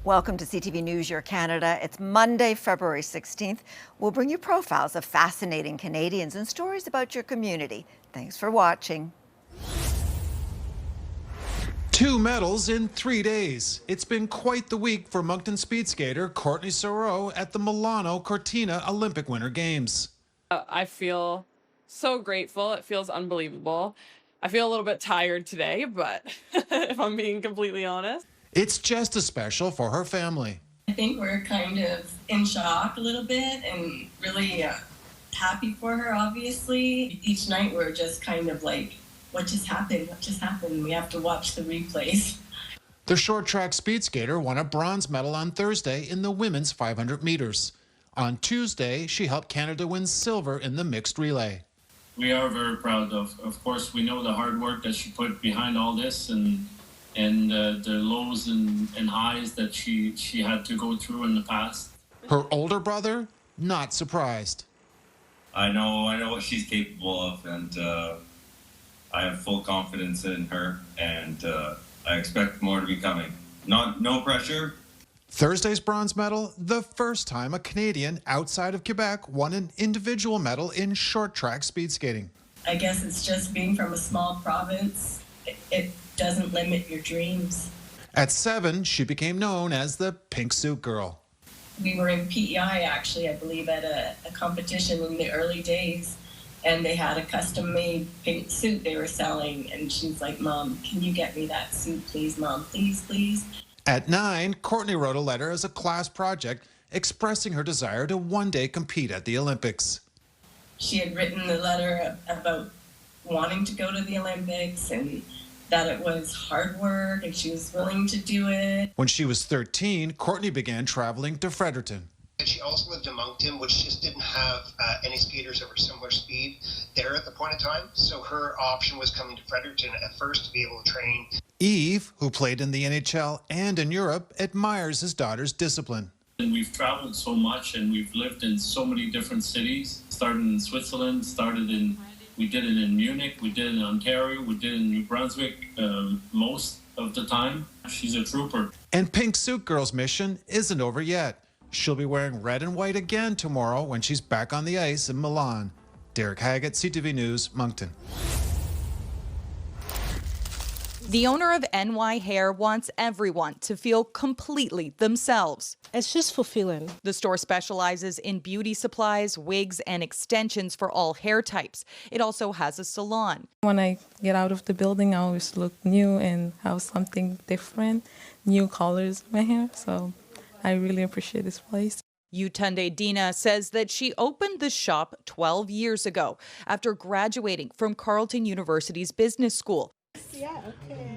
Welcome to CTV News, Your Canada. It's Monday, February 16th. We'll bring you profiles of fascinating Canadians and stories about your community. Thanks for watching. 2 medals in 3 days. It's been quite the week for Moncton speedskater Courtney Sarault at the Milano Cortina Olympic Winter Games. I feel so grateful. It feels unbelievable. I feel a little bit tired today, but if I'm being completely honest. It's just as special for her family. I think we're kind of in shock a little bit and really happy for her, obviously. Each night we're just kind of like, what just happened? What just happened? We have to watch the replays. The short track speed skater won a bronze medal on Thursday in the women's 500 meters. On Tuesday, she helped Canada win silver in the mixed relay. We are very proud of course, we know the hard work that she put behind all this and the lows and highs that she had to go through in the past. Her older brother, not surprised. I know what she's capable of, and I have full confidence in her, and I expect more to be coming. No pressure. Thursday's bronze medal, the first time a Canadian outside of Quebec won an individual medal in short track speed skating. I guess it's just being from a small province. It doesn't limit your dreams. At 7, she became known as the Pink Suit Girl. We were in PEI, actually, I believe, at a competition in the early days, and they had a custom-made pink suit they were selling, and she's like, "Mom, can you get me that suit, please, Mom? Please, please." At 9, Courtney wrote a letter as a class project expressing her desire to one day compete at the Olympics. She had written the letter about wanting to go to the Olympics and that it was hard work and she was willing to do it. When she was 13, Courtney began traveling to Fredericton. And she also lived in Moncton, which just didn't have any skaters of her similar speed there at the point in time. So her option was coming to Fredericton at first to be able to train. Eve, who played in the NHL and in Europe, admires his daughter's discipline. And we've traveled so much and we've lived in so many different cities. Started in Switzerland, we did it in Munich, we did it in Ontario, we did it in New Brunswick most of the time. She's a trooper. And Pink Suit Girl's mission isn't over yet. She'll be wearing red and white again tomorrow when she's back on the ice in Milan. Derek Haggett, CTV News, Moncton. The owner of NY Hair wants everyone to feel completely themselves. It's just fulfilling. The store specializes in beauty supplies, wigs, and extensions for all hair types. It also has a salon. When I get out of the building, I always look new and have something different, new colors in my hair. So I really appreciate this place. Yutunde Dina says that she opened the shop 12 years ago after graduating from Carleton University's business school.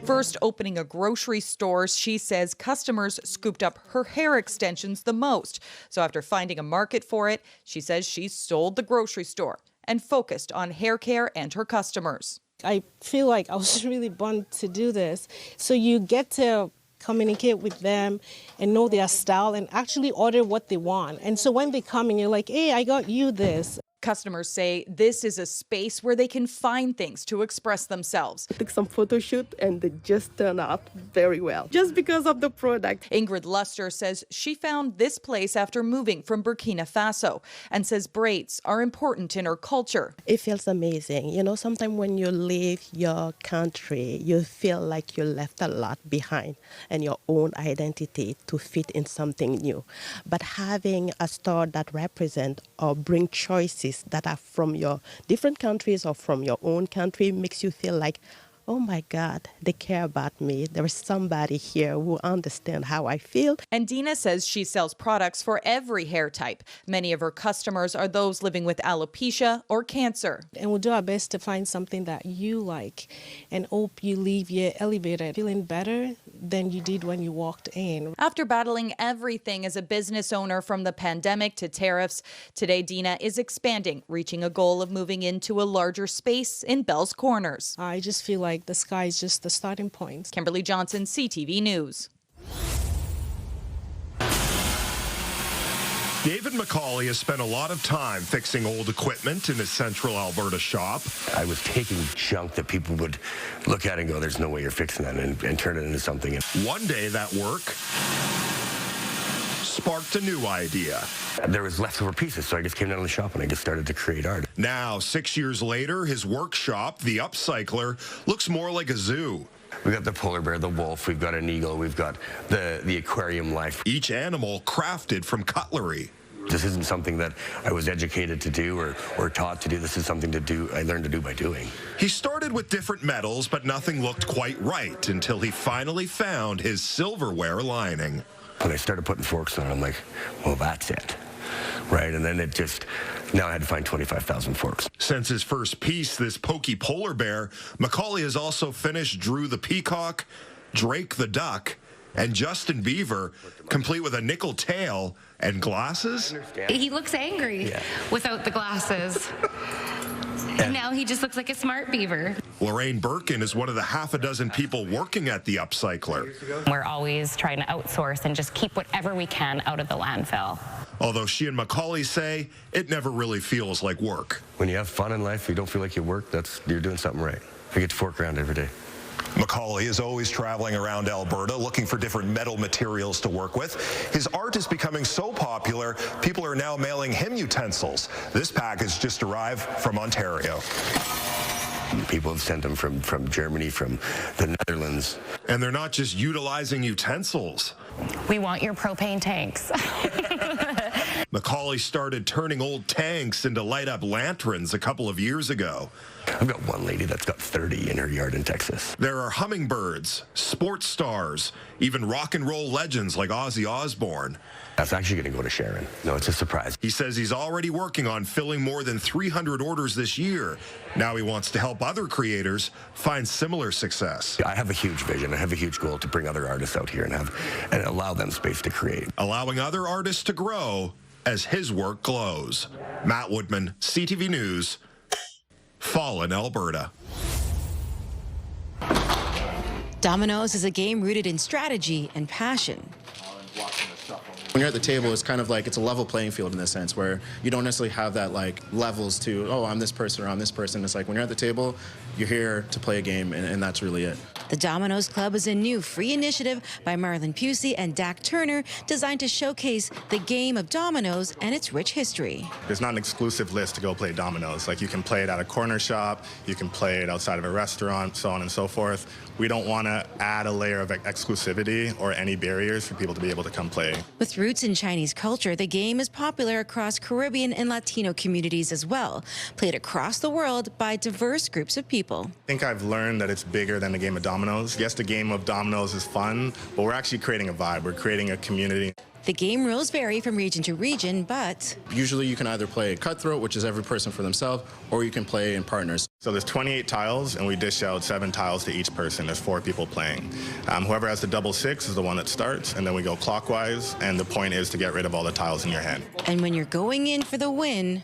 First opening a grocery store, she says customers scooped up her hair extensions the most. So after finding a market for it, she says she sold the grocery store and focused on hair care and her customers. I feel like I was really born to do this. So you get to communicate with them and know their style and actually order what they want. And so when they come and you're like, hey, I got you this. Customers say this is a space where they can find things to express themselves. I took some photo shoot and they just turned out very well, just because of the product. Ingrid Luster says she found this place after moving from Burkina Faso and says braids are important in her culture. It feels amazing. You know, sometimes when you leave your country, you feel like you left a lot behind and your own identity to fit in something new. But having a store that represents or bring choices that are from your different countries or from your own country makes you feel like, oh my God, they care about me. There is somebody here who understands how I feel. And Dina says she sells products for every hair type. Many of her customers are those living with alopecia or cancer. And we'll do our best to find something that you like and hope you leave your elevator feeling better than you did when you walked in. After battling everything as a business owner from the pandemic to tariffs, today Dina is expanding, reaching a goal of moving into a larger space in Bell's Corners. I just feel like the sky is just the starting point. Kimberly Johnson, CTV News. David McCauley has spent a lot of time fixing old equipment in his central Alberta shop. I was taking junk that people would look at and go, there's no way you're fixing that, and turn it into something. One day that work sparked a new idea. There was leftover pieces, so I just came down to the shop and I just started to create art. Now, 6 years later, his workshop, the Upcycler, looks more like a zoo. We've got the polar bear, the wolf, we've got an eagle, we've got the aquarium life. Each animal crafted from cutlery. This isn't something that I was educated to do or taught to do. This is something I learned to do by doing. He started with different metals, but nothing looked quite right until he finally found his silverware lining. When I started putting forks on it, I'm like, well, that's it. Right, and then now I had to find 25,000 forks. Since his first piece, this pokey polar bear, Macaulay has also finished Drew the peacock, Drake the duck, and Justin Beaver, complete with a nickel tail and glasses. He looks angry without the glasses. And now he just looks like a smart beaver. Lorraine Birkin is one of the half a dozen people working at the Upcycler. We're always trying to outsource and just keep whatever we can out of the landfill. Although she and Macaulay say it never really feels like work. When you have fun in life, you don't feel like you work, you're doing something right. I get to fork around every day. Macaulay is always traveling around Alberta looking for different metal materials to work with. His art is becoming so popular, people are now mailing him utensils. This package just arrived from Ontario. People have sent them from Germany, from the Netherlands. And they're not just utilizing utensils. We want your propane tanks. Macaulay started turning old tanks into light-up lanterns a couple of years ago. I've got one lady that's got 30 in her yard in Texas. There are hummingbirds, sports stars, even rock and roll legends like Ozzy Osbourne. That's actually going to go to Sharon. No, it's a surprise. He says he's already working on filling more than 300 orders this year. Now he wants to help other creators find similar success. I have a huge vision. I have a huge goal to bring other artists out here and allow them space to create. Allowing other artists to grow as his work glows. Matt Woodman, CTV News, Fallen, Alberta. Dominoes is a game rooted in strategy and passion. When you're at the table, it's kind of like it's a level playing field in this sense where you don't necessarily have that like levels to, oh, I'm this person or I'm this person. It's like when you're at the table, you're here to play a game, and that's really it. The Dominoes Club is a new free initiative by Marlon Pusey and Dak Turner designed to showcase the game of dominoes and its rich history. There's not an exclusive list to go play dominoes. Like you can play it at a corner shop, you can play it outside of a restaurant, so on and so forth. We don't want to add a layer of exclusivity or any barriers for people to be able to come play. With roots in Chinese culture, the game is popular across Caribbean and Latino communities as well, played across the world by diverse groups of people. I think I've learned that it's bigger than the game of dominoes. Yes, the game of dominoes is fun, but we're actually creating a vibe. We're creating a community. The game rules vary from region to region, but usually you can either play cutthroat, which is every person for themselves, or you can play in partners. So there's 28 tiles, and we dish out 7 tiles to each person. There's 4 people playing. Whoever has the double 6 is the one that starts, and then we go clockwise, and the point is to get rid of all the tiles in your hand. And when you're going in for the win,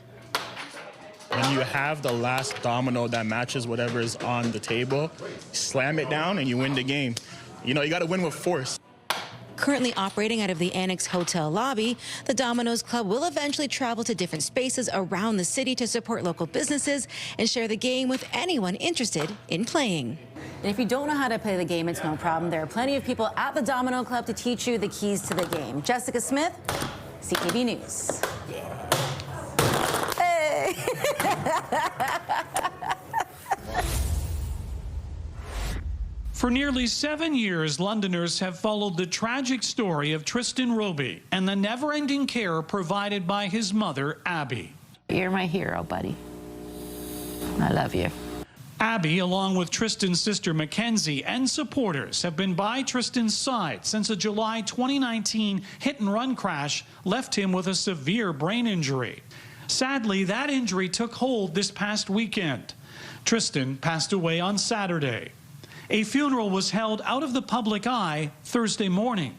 when you have the last domino that matches whatever is on the table, slam it down and you win the game. You know, you got to win with force. Currently operating out of the Annex Hotel lobby, the Dominoes Club will eventually travel to different spaces around the city to support local businesses and share the game with anyone interested in playing. And if you don't know how to play the game, it's no problem. There are plenty of people at the Domino Club to teach you the keys to the game. Jessica Smith, CTV News. Hey! For nearly 7 years, Londoners have followed the tragic story of Tristan Roby and the never-ending care provided by his mother, Abby. You're my hero, buddy. I love you. Abby, along with Tristan's sister Mackenzie and supporters, have been by Tristan's side since a July 2019 hit-and-run crash left him with a severe brain injury. Sadly, that injury took hold this past weekend. Tristan passed away on Saturday. A funeral was held out of the public eye Thursday morning.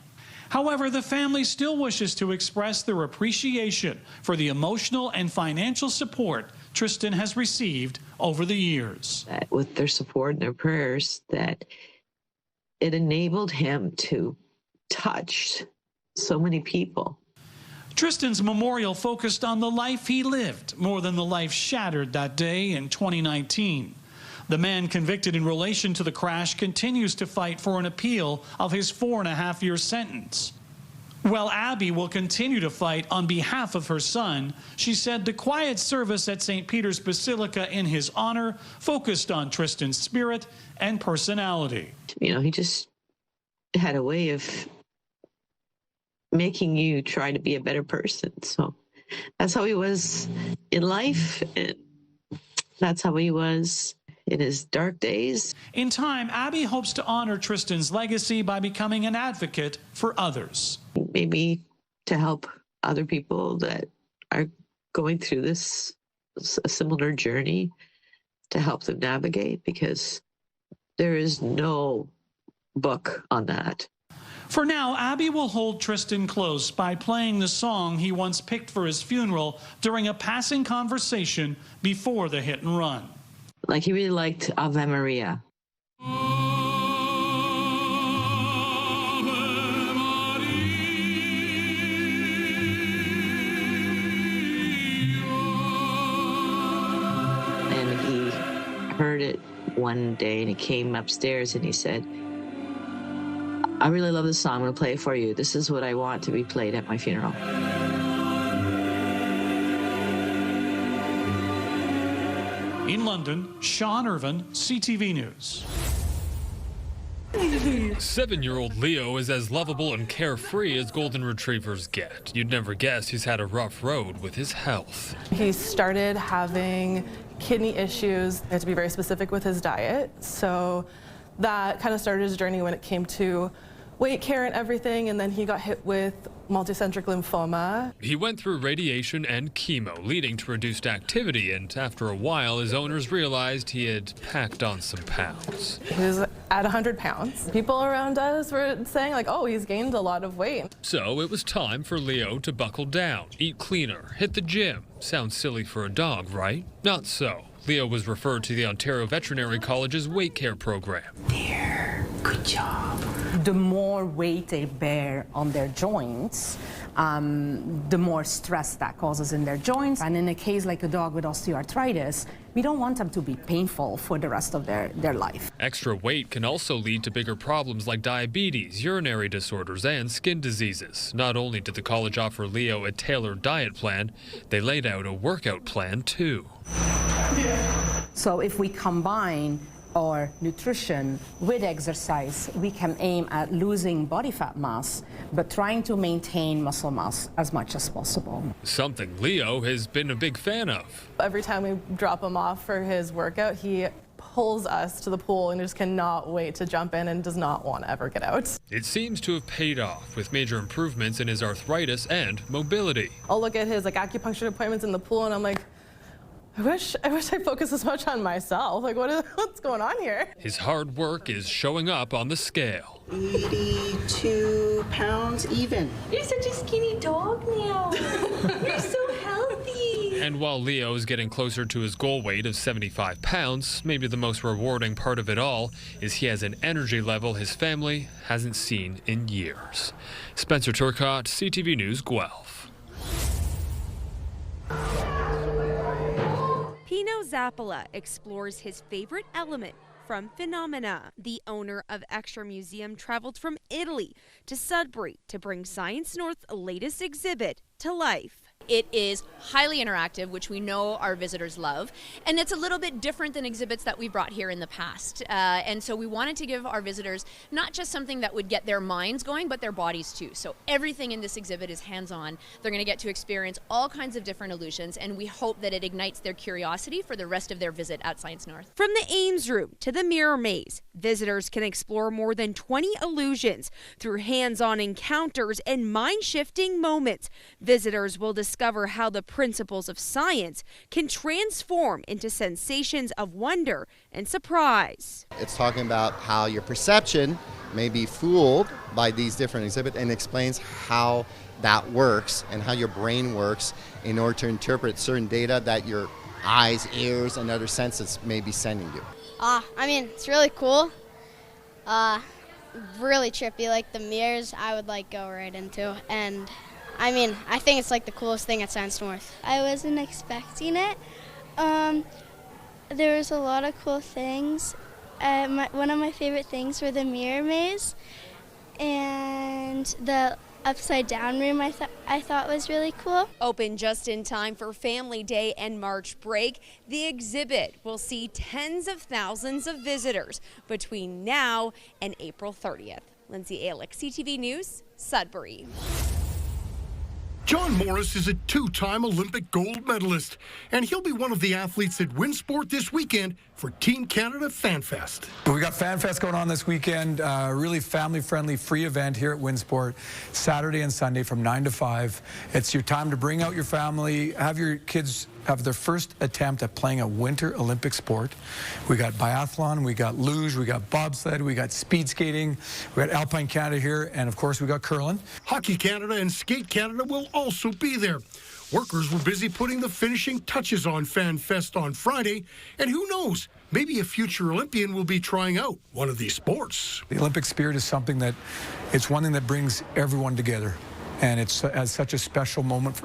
However, the family still wishes to express their appreciation for the emotional and financial support Tristan has received over the years. With their support and their prayers, that it enabled him to touch so many people. Tristan's memorial focused on the life he lived more than the life shattered that day in 2019. The man convicted in relation to the crash continues to fight for an appeal of his 4.5-year sentence. While Abby will continue to fight on behalf of her son, she said the quiet service at St. Peter's Basilica in his honor focused on Tristan's spirit and personality. You know, he just had a way of making you try to be a better person. So that's how he was in life, and that's how he was in his dark days. In time, Abby hopes to honor Tristan's legacy by becoming an advocate for others. Maybe to help other people that are going through this a similar journey, to help them navigate, because there is no book on that. For now, Abby will hold Tristan close by playing the song he once picked for his funeral during a passing conversation before the hit and run. Like, he really liked Ave Maria. And he heard it one day and he came upstairs and he said, I really love this song. I'm going to play it for you. This is what I want to be played at my funeral. In London, Sean Irvin, CTV News. 7-year-old Leo is as lovable and carefree as golden retrievers get. You'd never guess he's had a rough road with his health. He started having kidney issues. He had to be very specific with his diet. So that kind of started his journey when it came to weight care and everything, and then he got hit with multicentric lymphoma. He went through radiation and chemo, leading to reduced activity, and after a while, his owners realized he had packed on some pounds. He was at 100 pounds. People around us were saying, like, oh, he's gained a lot of weight. So it was time for Leo to buckle down, eat cleaner, hit the gym. Sounds silly for a dog, right? Not so. Leo was referred to the Ontario Veterinary College's weight care program. There, good job. The more weight they bear on their joints, the more stress that causes in their joints. And in a case like a dog with osteoarthritis, we don't want them to be painful for the rest of their life. Extra weight can also lead to bigger problems like diabetes, urinary disorders, and skin diseases. Not only did the college offer Leo a tailored diet plan, they laid out a workout plan too. So if we combine our nutrition with exercise, we can aim at losing body fat mass, but trying to maintain muscle mass as much as possible. Something Leo has been a big fan of. Every time we drop him off for his workout, he pulls us to the pool and just cannot wait to jump in and does not want to ever get out. It seems to have paid off with major improvements in his arthritis and mobility. I'll look at his acupuncture appointments in the pool and I'm like, I wish I focused as much on myself. Like, what's going on here? His hard work is showing up on the scale. 82 pounds even. You're such a skinny dog now. You're so healthy. And while Leo is getting closer to his goal weight of 75 pounds, maybe the most rewarding part of it all is he has an energy level his family hasn't seen in years. Spencer Turcotte, CTV News, Guelph. Pino Zappola explores his favorite element from Phenomena. The owner of Extra Museum traveled from Italy to Sudbury to bring Science North's latest exhibit to life. It is highly interactive, which we know our visitors love, and it's a little bit different than exhibits that we brought here in the past. And so we wanted to give our visitors not just something that would get their minds going, but their bodies too. So everything in this exhibit is hands-on. They're going to get to experience all kinds of different illusions, and we hope that it ignites their curiosity for the rest of their visit at Science North. From the Ames Room to the Mirror Maze, visitors can explore more than 20 illusions through hands-on encounters and mind-shifting moments. Visitors will discover how the principles of science can transform into sensations of wonder and surprise. It's talking about how your perception may be fooled by these different exhibits, and explains how that works and how your brain works in order to interpret certain data that your eyes, ears, and other senses may be sending you. I mean, it's really cool. Really trippy, like the mirrors I would like go right into, and I mean, I think it's like the coolest thing at Science North. I wasn't expecting it. There was a lot of cool things. One of my favorite things were the mirror maze and the upside down room I thought was really cool. Open just in time for Family Day and March break, the exhibit will see tens of thousands of visitors between now and April 30th. Lindsay Alick, CTV News, Sudbury. John Morris is a two-time Olympic gold medalist, and he'll be one of the athletes at Winsport this weekend for Team Canada FanFest. We got FanFest going on this weekend, really family-friendly free event here at Winsport, Saturday and Sunday from 9 to 5. It's your time to bring out your family, have your kids have their first attempt at playing a winter Olympic sport. We got biathlon, we got luge, we got bobsled, we got speed skating, we got Alpine Canada here, and of course we got curling. Hockey Canada and Skate Canada will also be there. Workers were busy putting the finishing touches on FanFest on Friday, and who knows, maybe a future Olympian will be trying out one of these sports. The Olympic spirit is something that, it's one thing that brings everyone together. And it's such a special moment,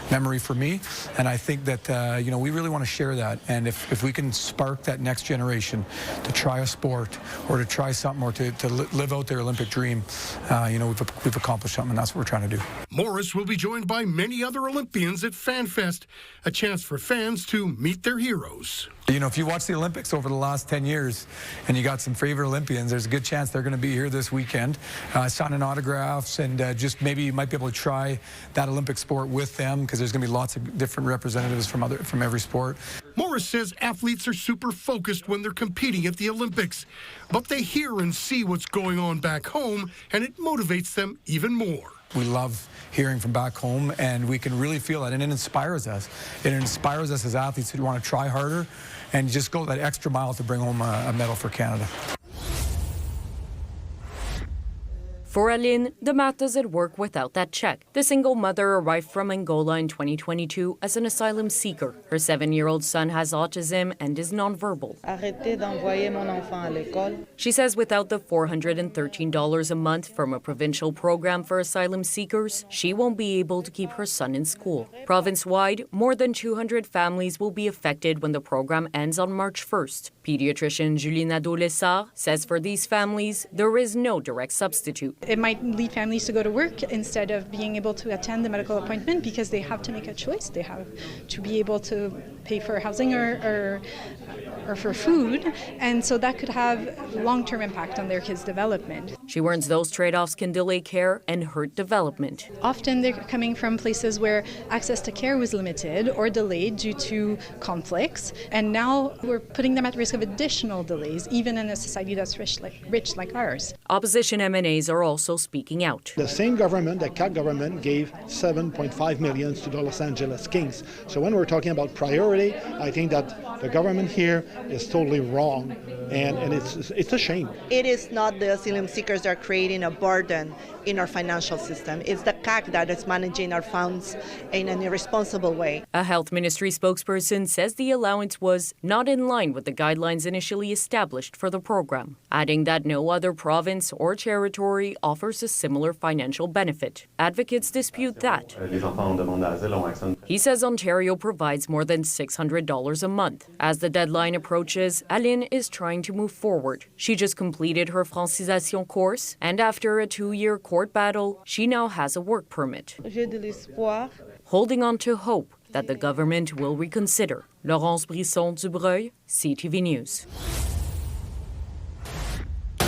memory for me. And I think that, we really want to share that. And if we can spark that next generation to try a sport or to try something or to live out their Olympic dream, we've accomplished something, and that's what we're trying to do. Morris will be joined by many other Olympians at FanFest, a chance for fans to meet their heroes. If you watch the Olympics over the last 10 years and you got some favorite Olympians, there's a good chance they're going to be here this weekend, signing autographs, and just maybe you might be able to try that Olympic sport with them, because there's going to be lots of different representatives from every sport. Morris says athletes are super focused when they're competing at the Olympics, but they hear and see what's going on back home, and it motivates them even more. We love hearing from back home, and we can really feel that, and it inspires us. It inspires us as athletes who want to try harder and just go that extra mile to bring home a medal for Canada. For Aline, the math doesn't work without that check. The single mother arrived from Angola in 2022 as an asylum seeker. Her 7-year-old son has autism and is nonverbal. She says without the $413 a month from a provincial program for asylum seekers, she won't be able to keep her son in school. Province-wide, more than 200 families will be affected when the program ends on March 1st. Pediatrician Julie Nadeau-Lessard says for these families, there is no direct substitute. It might lead families to go to work instead of being able to attend the medical appointment because they have to make a choice. They have to be able to pay for housing or for food, and so that could have long-term impact on their kids' development. She warns those trade-offs can delay care and hurt development. Often they're coming from places where access to care was limited or delayed due to conflicts, and now we're putting them at risk of additional delays, even in a society that's rich like ours. Opposition MNAs are also speaking out. The same government, the CAQ government, gave $7.5 million to the Los Angeles Kings. So when we're talking about priority, I think that the government here is totally wrong, and it's a shame. It is not the asylum seekers that are creating a burden in our financial system. It's the CAQ that is managing our funds in an irresponsible way. A health ministry spokesperson says the allowance was not in line with the guidelines initially established for the program, adding that no other province or territory offers a similar financial benefit. Advocates dispute that. He says Ontario provides more than $600 a month. As the deadline approaches, Aline is trying to move forward. She just completed her francisation course, and after a 2-year court battle, she now has a work permit. Holding on to hope that the government will reconsider. Laurence Brisson-Dubreuil, CTV News.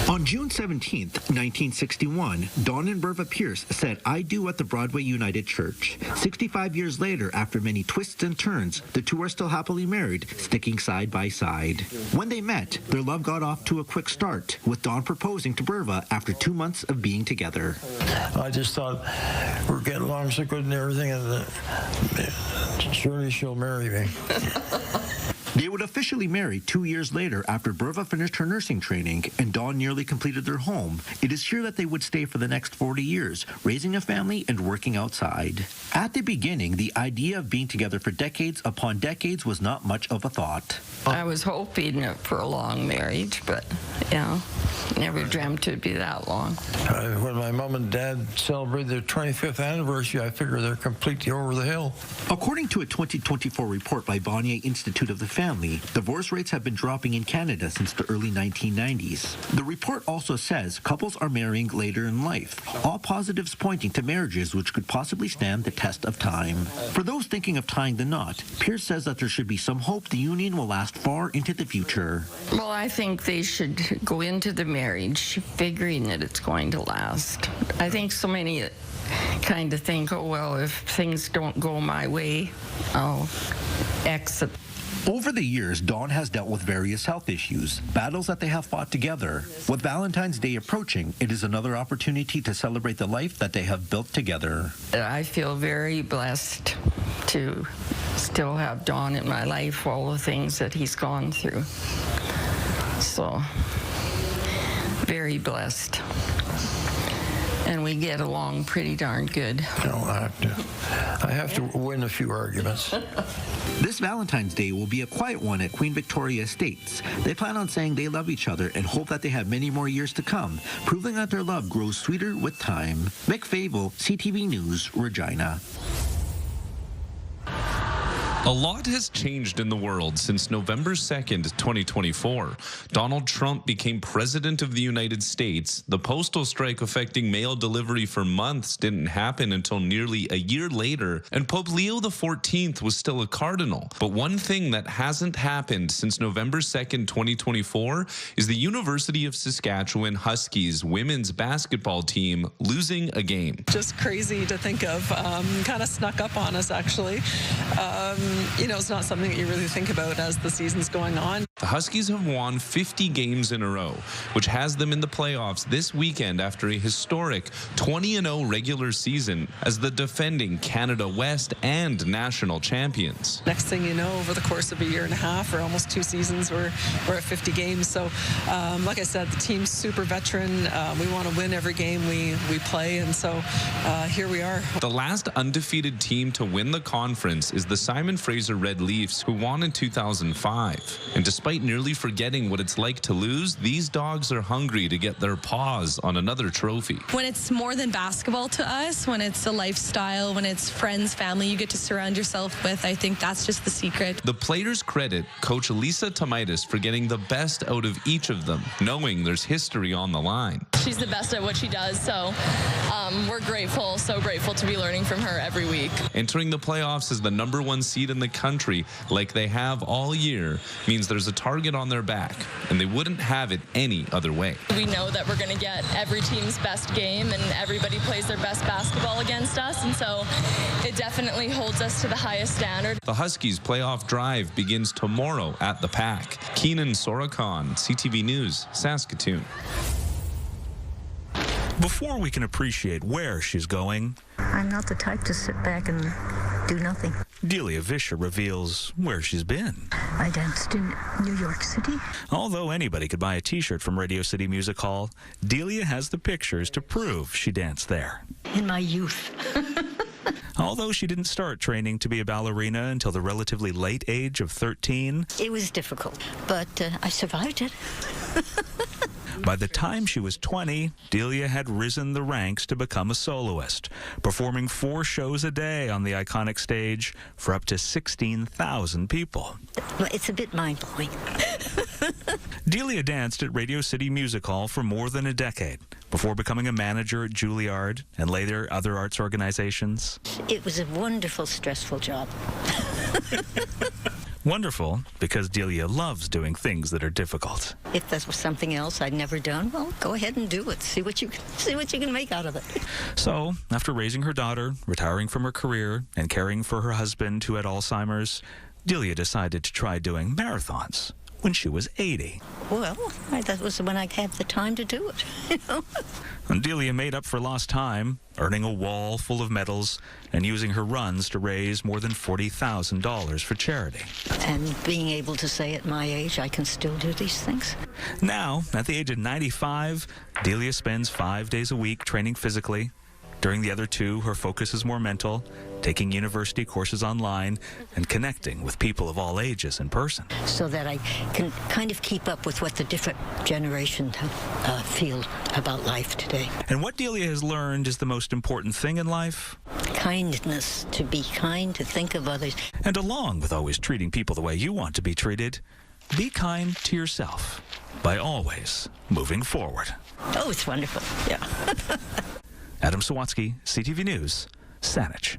On June 17, 1961, Dawn and Berva Pierce said "I do" at the Broadway United Church. 65 years later, after many twists and turns, the two are still happily married, sticking side by side. When they met, their love got off to a quick start, with Dawn proposing to Berva after 2 months of being together. I just thought we're getting along so good and everything, and surely she'll marry me. They would officially marry 2 years later after Berva finished her nursing training and Dawn nearly completed their home. It is here that they would stay for the next 40 years, raising a family and working outside. At the beginning, the idea of being together for decades upon decades was not much of a thought. I was hoping for a long marriage, but, never dreamt it'd be that long. When my mom and dad celebrated their 25th anniversary, I figured they're completely over the hill. According to a 2024 report by Bonnier Institute of the Family, family, divorce rates have been dropping in Canada since the early 1990s. The report also says couples are marrying later in life, all positives pointing to marriages which could possibly stand the test of time. For those thinking of tying the knot, Pierce says that there should be some hope the union will last far into the future. Well, I think they should go into the marriage figuring that it's going to last. I think so many kind of think, oh, well, if things don't go my way, I'll exit. Over the years, Dawn has dealt with various health issues, battles that they have fought together. With Valentine's Day approaching, it is another opportunity to celebrate the life that they have built together. I feel very blessed to still have Don in my life, all the things that he's gone through. So, very blessed. And we get along pretty darn good. No, I have to win a few arguments. This Valentine's Day will be a quiet one at Queen Victoria Estates. They plan on saying they love each other and hope that they have many more years to come, proving that their love grows sweeter with time. Mick Fable, CTV News, Regina. A lot has changed in the world since November 2nd, 2024. Donald Trump became president of the United States. The postal strike affecting mail delivery for months didn't happen until nearly a year later, and Pope Leo XIV was still a cardinal. But one thing that hasn't happened since November 2nd, 2024 is the University of Saskatchewan Huskies women's basketball team losing a game. Just crazy to think of. Kind of snuck up on us, actually. You know, it's not something that you really think about as the season's going on. The Huskies have won 50 games in a row, which has them in the playoffs this weekend after a historic 20-0 regular season as the defending Canada West and national champions. Next thing you know, over the course of a year and a half or almost 2 seasons, we're at 50 games. So, like I said, the team's super veteran. We want to win every game we play, and so here we are. The last undefeated team to win the conference is the Simon Fraser Red Leafs, who won in 2005. And despite nearly forgetting what it's like to lose, these dogs are hungry to get their paws on another trophy. When it's more than basketball to us, when it's a lifestyle, when it's friends, family you get to surround yourself with, I think that's just the secret. The players credit Coach Elisa Tomaitis for getting the best out of each of them, knowing there's history on the line. She's the best at what she does, so we're grateful, so grateful to be learning from her every week. Entering the playoffs as the #1 seed in the country, like they have all year, means there's a target on their back, and they wouldn't have it any other way. We know that we're going to get every team's best game, and everybody plays their best basketball against us, and so it definitely holds us to the highest standard. The Huskies' playoff drive begins tomorrow at the Pack. Keenan Sorakan, CTV News, Saskatoon. Before we can appreciate where she's going, I'm not the type to sit back and do nothing. Dileia Visher reveals where she's been. I danced in New York City. Although anybody could buy a t-shirt from Radio City Music Hall, Dileia has the pictures to prove she danced there. In my youth. Although she didn't start training to be a ballerina until the relatively late age of 13. It was difficult, but I survived it. By the time she was 20, Dileia had risen the ranks to become a soloist, performing 4 shows a day on the iconic stage for up to 16,000 people. Well, it's a bit mind-blowing. Dileia danced at Radio City Music Hall for more than a decade before becoming a manager at Juilliard and later other arts organizations. It was a wonderful, stressful job. Wonderful, because Dileia loves doing things that are difficult. If that was something else I'd never done, well, go ahead and do it. See what you can make out of it. So, after raising her daughter, retiring from her career, and caring for her husband who had Alzheimer's, Dileia decided to try doing marathons when she was 80. Well, that was when I had the time to do it, you know. And Dileia made up for lost time, earning a wall full of medals and using her runs to raise more than $40,000 for charity. And being able to say at my age, I can still do these things. Now, at the age of 95, Dileia spends 5 days a week training physically. During the other 2, her focus is more mental, taking university courses online and connecting with people of all ages in person. So that I can kind of keep up with what the different generations feel about life today. And what Dileia has learned is the most important thing in life? kindness, to be kind, to think of others. And along with always treating people the way you want to be treated, be kind to yourself by always moving forward. Oh, it's wonderful. Yeah. Adam Sawatsky, CTV News, Saanich.